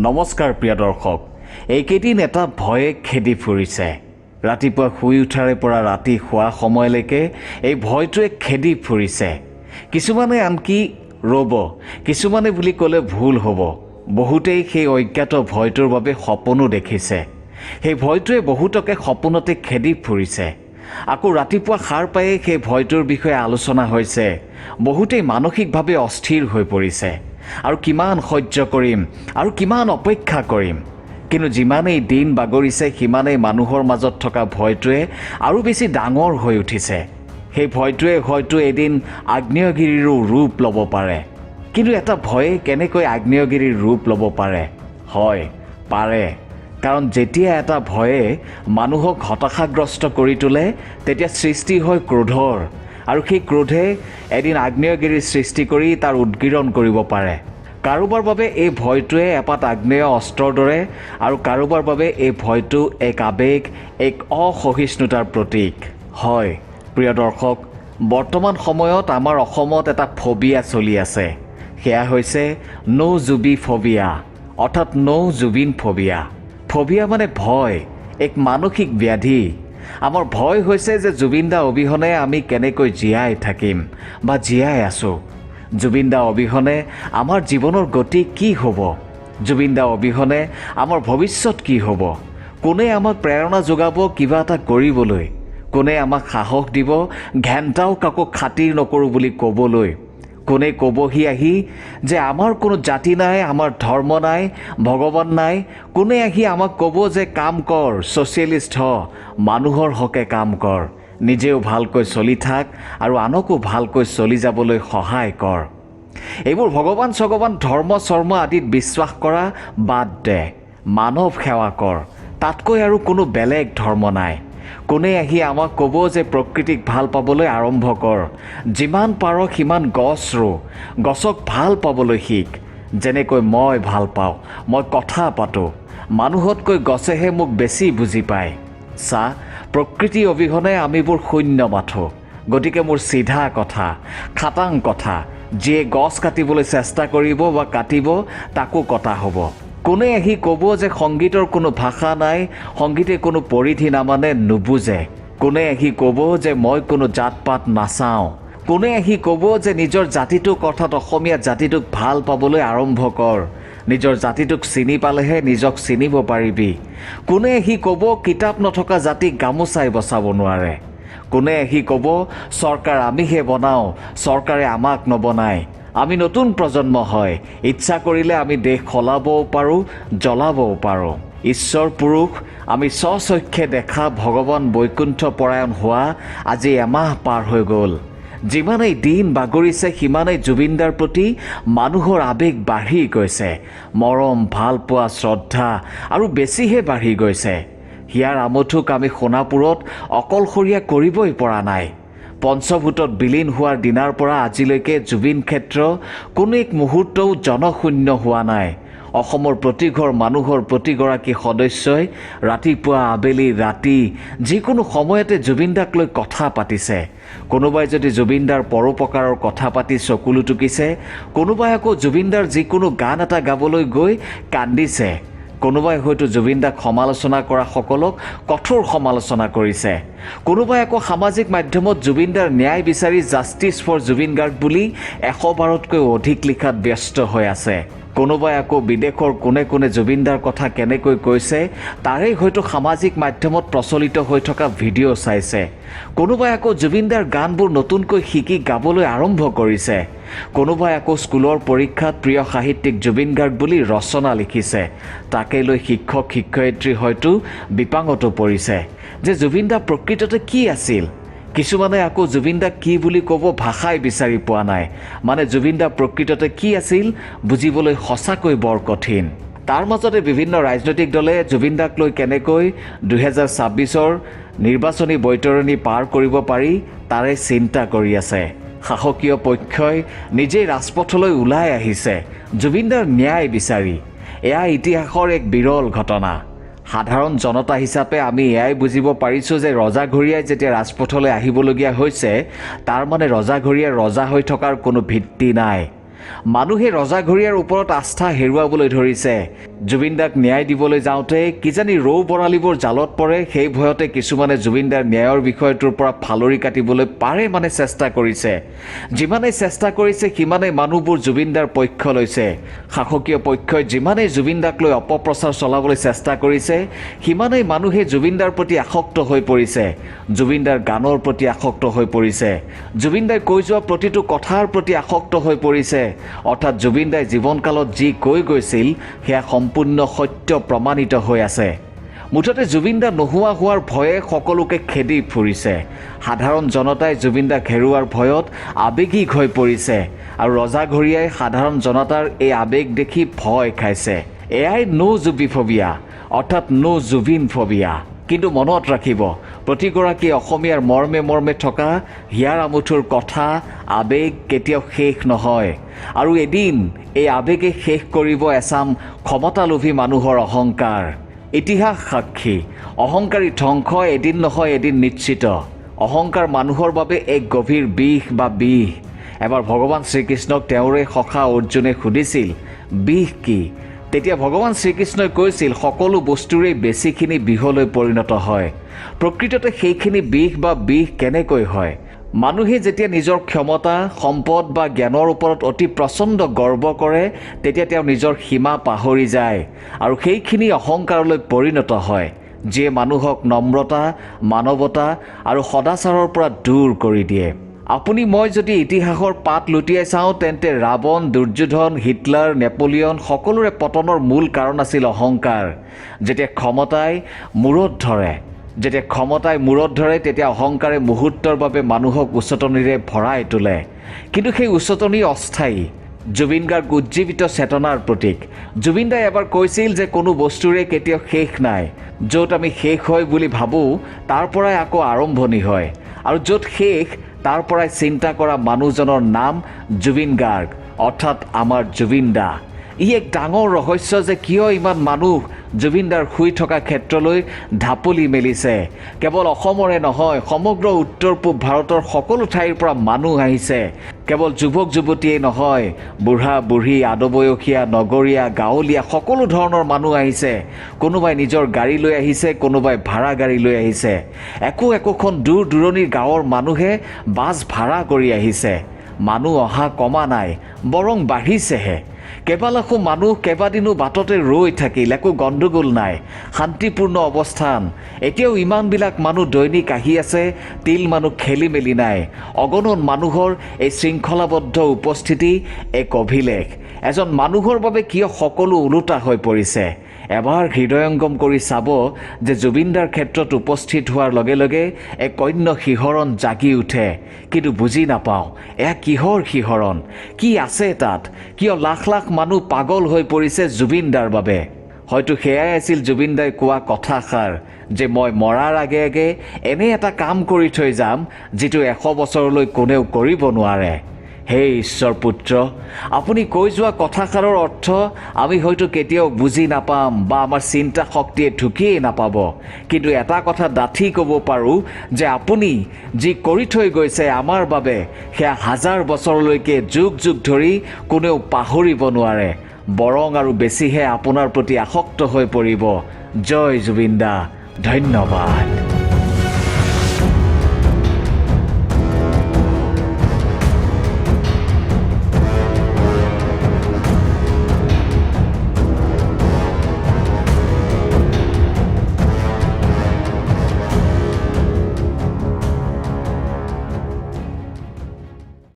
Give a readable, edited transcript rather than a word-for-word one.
নমস্কাৰ প্ৰিয় দৰ্শক। এইকেইদিন এটা ভয়ে খেদি ফুৰিছে। ৰাতিপুৱা শুই উঠাৰে পৰা ৰাতি শোৱা সময়লৈকে এই ভয়টোৱে খেদি ফুৰিছে। কিছুমানে আনকি ৰ'ব, কিছুমানে বুলি ক'লে ভুল হ'ব, বহুতেই সেই অজ্ঞাত ভয়টোৰ বাবে সপোনো দেখিছে। সেই ভয়টোৱে বহুতকে সপোনতে খেদি ফুৰিছে। আকৌ ৰাতিপুৱা সাৰ পায়ে সেই ভয়টোৰ বিষয়ে আলোচনা হৈছে। বহুতেই মানসিকভাৱে অস্থিৰ হৈ পৰিছে। আৰু কিমান সহ্য কৰিম আৰু কিমান অপেক্ষা কৰিম। কিন্তু যিমানেই দিন বাগৰিছে সিমানেই মানুহৰ মাজত থকা ভয়টোৱে আৰু বেছি ডাঙৰ হৈ উঠিছে। সেই ভয়টোৱে হয়তো এদিন আগ্নেয়গিৰিৰো ৰূপ ল'ব পাৰে। কিন্তু এটা ভয়ে কেনেকৈ আগ্নেয়গিৰিৰ ৰূপ ল'ব পাৰে? হয়, পাৰে। কাৰণ যেতিয়া এটা ভয়ে মানুহক হতাশাগ্ৰস্ত কৰি তোলে, তেতিয়া সৃষ্টি হয় ক্ৰোধৰ। আৰু সেই ক্ৰোধে এদিন আগ্নেয়গিৰিৰ সৃষ্টি কৰি তাৰ উদ্গীৰণ কৰিব পাৰে। কাৰোবাৰ বাবে এই ভয়টোৱে এপাত আগ্নেয় অস্ত্ৰৰ দৰে, আৰু কাৰোবাৰ বাবে এই ভয়টো এক আৱেগ, এক অসহিষ্ণুতাৰ প্ৰতীক। হয় প্ৰিয় দৰ্শক, বৰ্তমান সময়ত আমাৰ অসমত এটা ফবিয়া চলি আছে। সেয়া হৈছে ন' জুবি ফবিয়া, অৰ্থাৎ ন' জুবিন ফবিয়া। ফবিয়া মানে ভয়, এক মানসিক ব্যাধি। আমাৰ ভয় হৈছে যে জুবিন দা অবিহনে আমি কেনেকৈ জীয়াই থাকিম বা জীয়াই আছোঁ। জুবিন দা অবিহনে আমাৰ জীৱনৰ গতি কি হ'ব? জুবিন দা অবিহনে আমাৰ ভৱিষ্যত কি হ'ব? কোনে আমাক প্ৰেৰণা যোগাব কিবা এটা কৰিবলৈ? কোনে আমাক সাহস দিব ঘেণ্টাও কাকো খাতিৰ নকৰোঁ বুলি ক'বলৈ? কোনে ক'বহি আহি যে আমাৰ কোনো জাতি নাই, আমাৰ ধৰ্ম নাই, ভগৱান নাই? কোনে আহি আমাক ক'ব যে কাম কৰ, ছ'চিয়েলিষ্ট হ, মানুহৰ হকে কাম কৰ, নিজেও ভালকৈ চলি থাক আৰু আনকো ভালকৈ চলি যাবলৈ সহায় কৰ? এইবোৰ ভগৱান চগৱান ধৰ্ম চৰ্ম আদিত বিশ্বাস কৰা বাদ দে, মানৱ সেৱা কৰ, তাতকৈ আৰু কোনো বেলেগ ধৰ্ম নাই। কোনে আহি আমাক ক'ব যে প্ৰকৃতিক ভাল পাবলৈ আৰম্ভ কৰ, যিমান পাৰ সিমান গছ ৰু, গছক ভাল পাবলৈ শিক। যেনেকৈ মই ভাল পাওঁ, মই কথা পাতোঁ, মানুহতকৈ গছেহে মোক বেছি বুজি পায়। চা, প্ৰকৃতি অবিহনে আমিবোৰ শূন্য মাথো। গতিকে মোৰ চিধা কথা, খাটাং কথা, যিয়ে গছ কাটিবলৈ চেষ্টা কৰিব বা কাটিব তাকো কটা হ'ব। কোনে আহি ক'ব যে সংগীতৰ কোনো ভাষা নাই, সংগীতে কোনো পৰিধি নামানে, নুবুজে? কোনে আহি ক'ব যে মই কোনো জাত পাত নাচাওঁ? কোনে আহি ক'ব যে নিজৰ জাতিটোক অৰ্থাৎ অসমীয়া জাতিটোক ভাল পাবলৈ আৰম্ভ কৰ, নিজৰ জাতিটোক চিনি পালেহে নিজক চিনিব পাৰিবি? কোনে আহি ক'ব কিতাপ নথকা জাতিক গামোচাই বচাব নোৱাৰে? কোনে আহি ক'ব চৰকাৰ আমিহে বনাওঁ, চৰকাৰে আমাক নবনায়? আমি নতুন প্ৰজন্ম হয়, ইচ্ছা কৰিলে আমি দেশ সলাবও পাৰোঁ, জ্বলাবও পাৰোঁ। ঈশ্বৰ পুৰুষ আমি স্বচক্ষে দেখা ভগৱান বৈকুণ্ঠ পৰায়ণ হোৱা আজি এমাহ পাৰ হৈ গ'ল। যিমানেই দিন বাগৰিছে সিমানেই জুবিনদাৰ প্ৰতি মানুহৰ আৱেগ বাঢ়ি গৈছে। মৰম, ভালপোৱা, শ্ৰদ্ধা আৰু বেছিহে বাঢ়ি গৈছে। হিয়াৰ আমঠুক আমি সোণাপুৰত অকলশৰীয়া কৰিবই পৰা নাই। পঞ্চভূতত বিলীন হোৱাৰ দিনাৰ পৰা আজিলৈকে জুবিন ক্ষেত্ৰ কোনো এক মুহূৰ্তও জনশূন্য হোৱা নাই। অসমৰ প্ৰতিঘৰ মানুহৰ প্ৰতিগৰাকী সদস্যই ৰাতিপুৱা, আবেলি, ৰাতি যিকোনো সময়তে জুবিনদাক লৈ কথা পাতিছে। কোনোবাই যদি জুবিনদাৰ পৰোপকাৰৰ কথা পাতি চকুলো টুকিছে, কোনোবাই আকৌ জুবিনদাৰ যিকোনো গান এটা গাবলৈ গৈ কান্দিছে। কোনোবাই হয়তো জুবিনদাক সমালোচনা কৰা সকলক কঠোৰ সমালোচনা কৰিছে। কোনোবাই আকৌ সামাজিক মাধ্যমত জুবিনদাৰ ন্যায় বিচাৰি জাষ্টিছ ফৰ জুবিন গাৰ্গ বুলি 100 বাৰতকৈ অধিক লিখাত ব্যস্ত হৈ আছে। কোনোবাই আকৌ বিদেশৰ কোনে কোনে জুবিনদাৰ কথা কেনেকৈ কৈছে তাৰেই হয়তো সামাজিক মাধ্যমত প্ৰচলিত হৈ থকা ভিডিঅ' চাইছে। কোনোবাই আকৌ জুবিনদাৰ গানবোৰ নতুনকৈ শিকি গাবলৈ আৰম্ভ কৰিছে। কোনোবাই আকৌ স্কুলৰ পৰীক্ষাত প্ৰিয় সাহিত্যিক জুবিন গাৰ্গ বুলি ৰচনা লিখিছে। তাকে লৈ শিক্ষক শিক্ষয়িত্ৰী হয়তো বিপাঙতো পৰিছে যে জুবিনদা প্ৰকৃততে কি আছিল। কিছুমানে আকৌ জুবিনদাক কি বুলি ক'ব ভাষাই বিচাৰি পোৱা নাই। মানে জুবিনদা প্ৰকৃততে কি আছিল বুজিবলৈ সঁচাকৈ বৰ কঠিন। তাৰ মাজতে বিভিন্ন ৰাজনৈতিক দলে জুবিনদাক লৈ কেনেকৈ 2026ৰ নিৰ্বাচনী বৈতৰণি পাৰ কৰিব পাৰি তাৰে চিন্তা কৰি আছে। শাসকীয় পক্ষই নিজেই ৰাজপথলৈ ওলাই আহিছে জুবিনদাৰ ন্যায় বিচাৰি। এয়া ইতিহাসৰ এক বিৰল ঘটনা। সাধাৰণ জনতা হিচাপে আমি এয়াই বুজিব পাৰিছোঁ যে ৰজাঘৰীয়াই যেতিয়া ৰাজপথলৈ আহিবলগীয়া হৈছে, তাৰ মানে ৰজাঘৰীয়াৰ ৰজা হৈ থকাৰ কোনো ভিত্তি নাই। মানুহে ৰজাঘৰীয়াৰ ওপৰত আস্থা হেৰুৱাবলৈ ধৰিছে। জুবিনদাক ন্যায় দিবলৈ যাওঁতে কিজানি ৰৌ বৰালিবোৰ জালত পৰে, সেই ভয়তে কিছুমানে জুবিনদাৰ ন্যায়ৰ বিষয়টোৰ পৰা ফালৰি কাটিবলৈ পাৰে চেষ্টা কৰিছে। যিমানেই চেষ্টা কৰিছে সিমানেই মানুহবোৰ জুবিনদাৰ পক্ষ লৈছে। শাসকীয় পক্ষই যিমানেই জুবিনদাক লৈ অপপ্ৰচাৰ চলাবলৈ চেষ্টা কৰিছে সিমানেই মানুহে জুবিনদাৰ প্ৰতি আসক্ত হৈ পৰিছে, জুবিনদাৰ গানৰ প্ৰতি আসক্ত হৈ পৰিছে, জুবিনদাই কৈ যোৱা প্ৰতিটো কথাৰ প্ৰতি আসক্ত হৈ পৰিছে। অৰ্থাৎ জুবিনদাই জীৱনকালত যি কৈ গৈছিল সেয়া সম্পূৰ্ণ সত্য প্ৰমাণিত হৈ আছে। মুঠতে জুবিনদা নোহোৱা হোৱাৰ ভয়ে সকলোকে খেদি ফুৰিছে। সাধাৰণ জনতাই জুবিনদাক হেৰুৱাৰ ভয়ত আৱেগিক হৈ পৰিছে আৰু ৰজাঘৰীয়াই সাধাৰণ জনতাৰ এই আৱেগ দেখি ভয় খাইছে। এয়াই ন' জুবিফবিয়া অৰ্থাৎ ন' জুবিন ফবিয়া। কিন্তু মনত ৰাখিব, প্ৰতিগৰাকী অসমীয়াৰ মৰ্মে মৰ্মে থকা হিয়াৰ আমঠুৰ কথা আৱেগ কেতিয়াও শেষ নহয় আৰু এদিন এই আৱেগে শেষ কৰিব এচাম ক্ষমতালোভী মানুহৰ অহংকাৰ। ইতিহাস সাক্ষী, অহংকাৰী ধ্বংস এদিন নহয় এদিন নিশ্চিত। অহংকাৰ মানুহৰ বাবে এক গভীৰ বিষ বা বিষ। এবাৰ ভগৱান শ্ৰীকৃষ্ণক তেওঁৰে সখা অৰ্জুনে সুধিছিল, বিষ কি? তেতিয়া ভগৱান শ্ৰীকৃষ্ণই কৈছিল, সকলো বস্তুৰেই বেছিখিনি বিষলৈ পৰিণত হয়। প্ৰকৃততে সেইখিনি বিষ বা বিষ কেনেকৈ হয়? মানুহে যেতিয়া নিজৰ ক্ষমতা, সম্পদ বা জ্ঞানৰ ওপৰত অতি প্ৰচণ্ড গৰ্ব কৰে তেতিয়া তেওঁ নিজৰ সীমা পাহৰি যায় আৰু সেইখিনি অহংকাৰলৈ পৰিণত হয়, যিয়ে মানুহক নম্ৰতা, মানৱতা আৰু সদাচাৰৰ পৰা দূৰ কৰি দিয়ে। আপুনি মই যদি ইতিহাসৰ পাত লুটিয়াই চাওঁ তেন্তে ৰাৱণ, দুৰ্যোধন, হিটলাৰ, নেপোলিয়ন সকলোৰে পতনৰ মূল কাৰণ আছিল অহংকাৰ। যেতিয়া ক্ষমতাই মূৰত ধৰে তেতিয়া অহংকাৰে মুহূৰ্তৰ বাবে মানুহক উচতনিৰে ভৰাই তোলে। কিন্তু সেই উচতনি অস্থায়ী। জুবিন গাৰ্গ উজ্জীৱিত চেতনাৰ প্ৰতীক। জুবিনদাই এবাৰ কৈছিল যে কোনো বস্তুৰে কেতিয়াও শেষ নাই। য'ত আমি শেষ হয় বুলি ভাবোঁ তাৰ পৰাই আকৌ আৰম্ভণি হয় আৰু য'ত শেষ তাৰ পৰাই চিন্তা কৰা মানুহজনৰ নাম জুবিন গাৰ্গ অৰ্থাৎ আমাৰ জুবিনদা। ই এক ডাঙৰ ৰহস্য যে কিয় ইমান মানুহ জুবিনদাৰ শুই থকা ক্ষেত্ৰলৈ ঢাপলি মেলিছে। কেৱল অসমৰে নহয়, সমগ্ৰ উত্তৰ পূব ভাৰতৰ সকলো ঠাইৰ পৰা মানুহ আহিছে। কেৱল যুৱক যুৱতীয়েই নহয়, বুঢ়া বুঢ়ী, আদবয়সীয়া, নগৰীয়া, গাঁৱলীয়া সকলো ধৰণৰ মানুহ আহিছে। কোনোবাই নিজৰ গাড়ী লৈ আহিছে, কোনোবাই ভাড়া গাড়ী লৈ আহিছে। একোখন দূৰ দূৰণিৰ গাঁৱৰ মানুহে বাছ ভাড়া কৰি আহিছে। মানুহ অহা কমা নাই, বৰং বাঢ়িছেহে। কেইবালাখো মানুহ কেইবাদিনো বাটতে ৰৈ থাকিল, একো গণ্ডগোল নাই, শান্তিপূৰ্ণ অৱস্থান। এতিয়াও ইমানবিলাক মানুহ দৈনিক আহি আছে, তিল মানুহ খেলি মেলি নাই। অগণন মানুহৰ এই শৃংখলাবদ্ধ উপস্থিতি এক অভিলেখ। এজন মানুহৰ বাবে কিয় সকলো ওলোটা হৈ পৰিছে। এবাৰ হৃদয়ংগম কৰি চাব যে জুবিনদাৰ ক্ষেত্ৰত উপস্থিত হোৱাৰ লগে লগে এক অন্য শিহৰণ জাগি উঠে। কিন্তু বুজি নাপাওঁ এয়া কিহৰ শিহৰণ, কি আছে তাত? কিয় লাখ লাখ মানুহ পাগল হৈ পৰিছে জুবিনদাৰ বাবে? হয়তো সেয়াই আছিল জুবিনদাই কোৱা কথাষাৰ যে মই মৰাৰ আগে আগে এনে এটা কাম কৰি থৈ যাম যিটো 100 বছৰলৈ কোনেও কৰিব নোৱাৰে। হে ঈশ্বৰ পুত্ৰ, আপুনি কৈ যোৱা কথাষাৰৰ অৰ্থ আমি হয়তো কেতিয়াও বুজি নাপাম বা আমাৰ চিন্তা শক্তিয়ে ঢুকিয়েই নাপাব। কিন্তু এটা কথা ডাঠি ক'ব পাৰোঁ যে আপুনি যি কৰি থৈ গৈছে আমাৰ বাবে সেয়া 1000 বছৰলৈকে যুগ যুগ ধৰি কোনেও পাহৰিব নোৱাৰে, বৰং আৰু বেছিহে আপোনাৰ প্ৰতি আসক্ত হৈ পৰিব। জয় জুবিনদা, ধন্যবাদ।